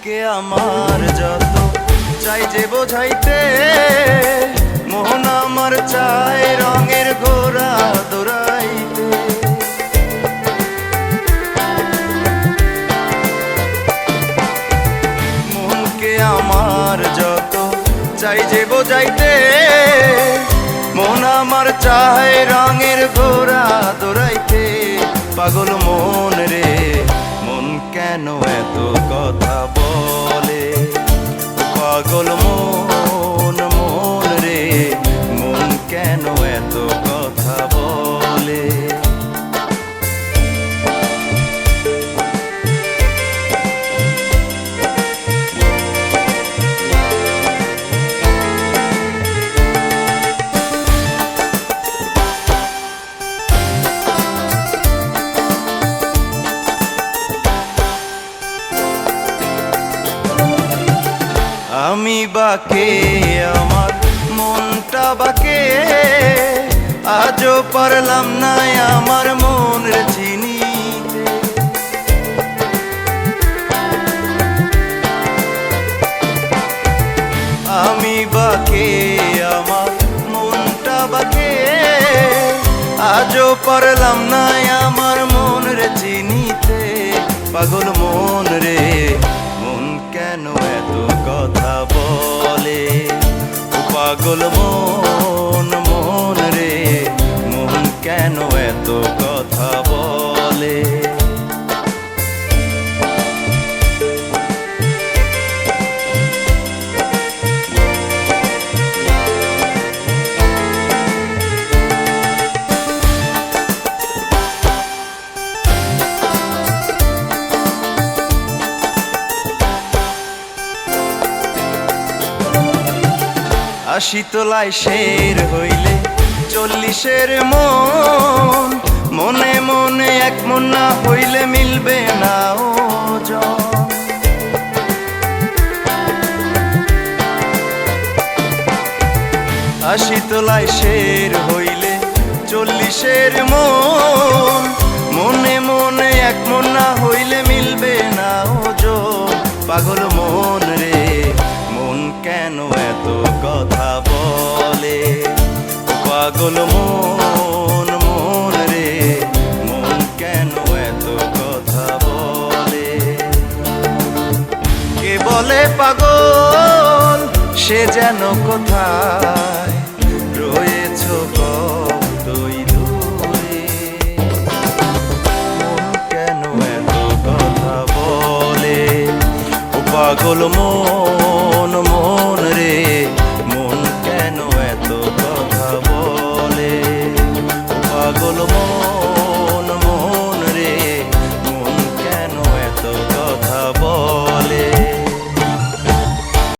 মনকে আমার যত চাই যে বোঝাইতে, মন আমার চায় রঙের ঘোড়া দৌড়াইতে। মনকে আমার যত চাই যে বোঝাইতে, মন আমার চায় রঙের ঘোড়া দৌড়াইতে। পাগল মন রে, মন কেন এত কথা বলে? পাগল মন, মন রে, মন কেন এত কথা বলে? আমি বাকে, আমার মনটা বাকে, আজও পারলাম না আমার মনের চিনিতে। আমি বাকে, আমার মনটা বাকে, আজও পারলাম না আমার মনের চিনিতে। পাগল মন রে, মন কেন এত কথা বলে? পাগল মন, মন রে, মন কেন এত কথা বলে? আশি তলায় শের হইলে 40-এর মন, মনে মনে এক মন না হইলে মিলবে না ওজন। আশি তলায় শের হইলে 40-এর মন, মনে মনে এক মন না হইলে মিলবে না ওজন। পাগল মন রে, মন কেন এত কথা বলে? পাগল মন, মন রে, মন কেন এত কথা বলে? কে বলে পাগল, সে যেন কোথায় রয়েছ কতই দূরে। মন কেন এত কথা বলে? ও পাগল মন, মন রে, মন কেন এত কথা বলে? পাগল মন।